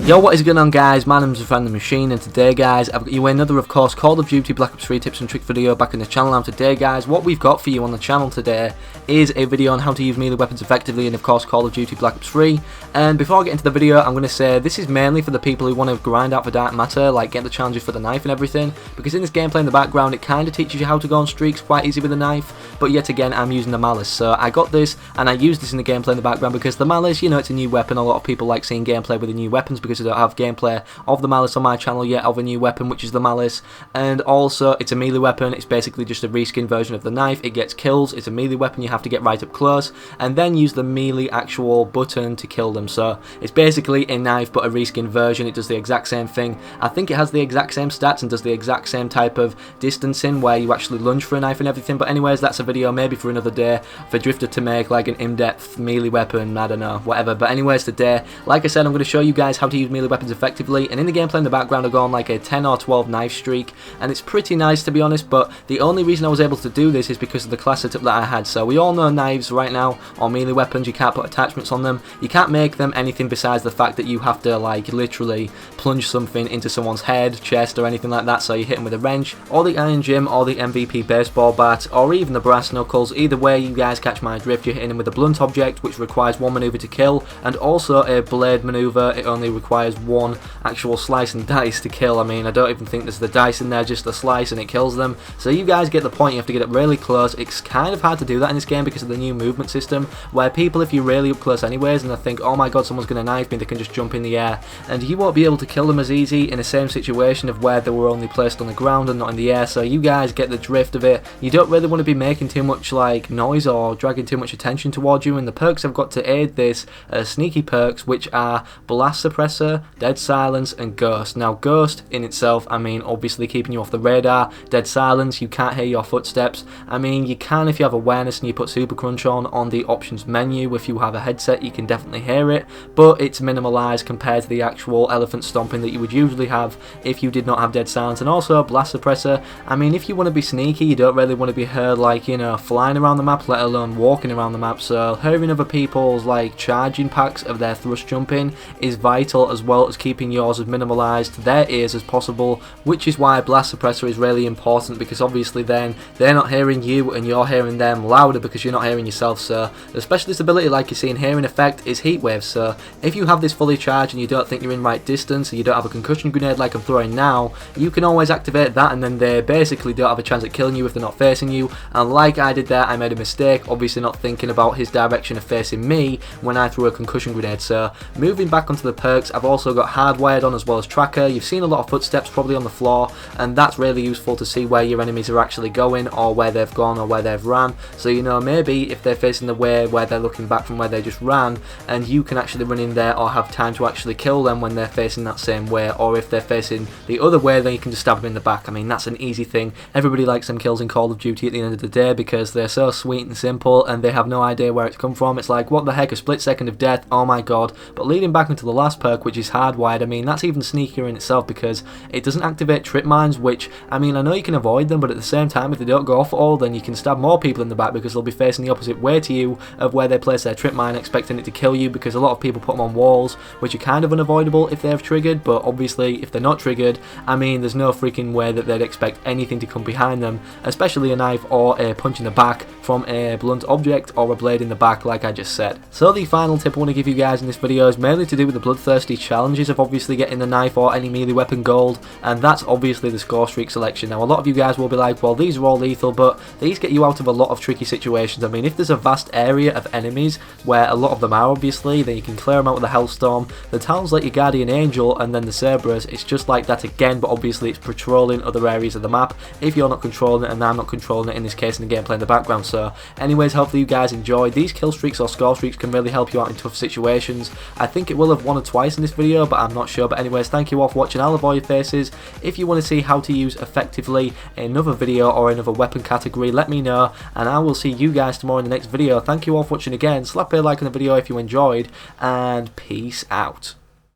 Yo, what is going on, guys? My name's Random Machine, and today, guys, I've got you another, of course, Call of Duty Black Ops 3 tips and trick video back on the channel. Now today, guys, what we've got for you on the channel today is a video on how to use melee weapons effectively in, of course, Call of Duty Black Ops 3. And before I get into the video, I'm going to say this is mainly for the people who want to grind out for dark matter, like get the challenges for the knife and everything, because in this gameplay in the background, it kind of teaches you how to go on streaks quite easy with a knife, but yet again, I'm using the Malice. So I got this, and I used this in the gameplay in the background because the Malice, you know, it's a new weapon. A lot of people like seeing gameplay with the new weapons because they don't have gameplay of the Malice on my channel yet, of a new weapon, which is the Malice. And also, it's a melee weapon. It's basically just a reskin version of the knife. It gets kills. It's a melee weapon. You have to get right up close and then use the melee actual button to kill them. So it's basically a knife but a reskin version. It does the exact same thing. I think it has the exact same stats and does the exact same type of distancing where you actually lunge for a knife and everything. But anyways, that's a video maybe for another day for Drifter to make like an in-depth melee weapon. I don't know, whatever. But anyways, today, like I said, I'm going to show you guys how to use melee weapons effectively. And in the gameplay in the background, I go on like a 10 or 12 knife streak, and it's pretty nice, to be honest. But the only reason I was able to do this is because of the class setup that I had. So we all know knives right now, or melee weapons, you can't put attachments on them. You can't make them anything besides the fact that you have to like literally plunge something into someone's head, chest, or anything like that. So you hit them with a wrench, or the Iron Gym, or the MVP baseball bat, or even the brass knuckles. Either way, you guys catch my drift. You're hitting them with a blunt object, which requires one maneuver to kill, and also a blade maneuver. It only requires one actual slice and dice to kill. I mean, I don't even think there's the dice in there, just the slice, and it kills them. So you guys get the point. You have to get it really close. It's kind of hard to do that in this game because of the new movement system, where people, if you're really up close anyways, and they think, oh my god, someone's going to knife me, they can just jump in the air, and you won't be able to kill them as easy in the same situation of where they were only placed on the ground and not in the air. So you guys get the drift of it. You don't really want to be making too much like noise or dragging too much attention towards you, and the perks I've got to aid this are sneaky perks, which are Blast Suppressor, Dead Silence, and Ghost. Now Ghost in itself, I mean, obviously keeping you off the radar. Dead Silence, you can't hear your footsteps. I mean, you can if you have awareness and you put Super Crunch on the options menu. If you have a headset, you can definitely hear it, but it's minimalized compared to the actual elephant stomping that you would usually have if you did not have Dead Silence. And also Blast Suppressor, I mean, if you want to be sneaky, you don't really want to be heard like, you know, flying around the map, let alone walking around the map. So hearing other people's like charging packs of their thrust jumping is vital, as well as keeping yours as minimalized to their ears as possible, which is why Blast Suppressor is really important, because obviously then they're not hearing you and you're hearing them louder because you're not hearing yourself. So the specialist ability, like you see in Hearing Effect, is Heat Wave. So if you have this fully charged and you don't think you're in right distance and you don't have a concussion grenade like I'm throwing now, you can always activate that, and then they basically don't have a chance at killing you if they're not facing you. And like I did there, I made a mistake, obviously not thinking about his direction of facing me when I threw a concussion grenade. So moving back onto the perks, I've also got Hardwired on as well as Tracker. You've seen a lot of footsteps probably on the floor, and that's really useful to see where your enemies are actually going, or where they've gone, or where they've ran. So you know, maybe if they're facing the way where they're looking back from where they just ran, and you can actually run in there or have time to actually kill them when they're facing that same way, or if they're facing the other way, then you can just stab them in the back. I mean, that's an easy thing. Everybody likes them kills in Call of Duty at the end of the day because they're so sweet and simple, and they have no idea where it's come from. It's like, what the heck, a split second of death, oh my god. But leading back into the last perk, which is Hardwired, I mean, that's even sneakier in itself because it doesn't activate trip mines, which, I mean, I know you can avoid them, but at the same time, if they don't go off at all, then you can stab more people in the back because they'll be facing the opposite way to you of where they place their trip mine, expecting it to kill you, because a lot of people put them on walls, which are kind of unavoidable if they're triggered. But obviously, if they're not triggered, I mean, there's no freaking way that they'd expect anything to come behind them, especially a knife or a punch in the back from a blunt object or a blade in the back, like I just said. So the final tip I want to give you guys in this video is mainly to do with the Bloodthirsty challenges of obviously getting the knife or any melee weapon gold, and that's obviously the score streak selection. Now a lot of you guys will be like, well, these are all lethal, but these get you out of a lot of tricky situations. I mean, if there's a vast area of enemies where a lot of them are obviously, then you can clear them out with a Hellstorm. The Talons like your Guardian Angel, and then the Cerberus, it's just like that again, but obviously it's patrolling other areas of the map if you're not controlling it, and I'm not controlling it in this case in the gameplay in the background. So anyways, hopefully you guys enjoyed. These kill streaks or score streaks can really help you out in tough situations. I think it will have won or twice in this video, but I'm not sure. But anyways, thank you all for watching. I'll avoid your faces. If you want to see how to use effectively another video or another weapon category, let me know, and I will see you guys tomorrow in the next video. Thank you all for watching again. Slap a like on the video if you enjoyed, and peace out.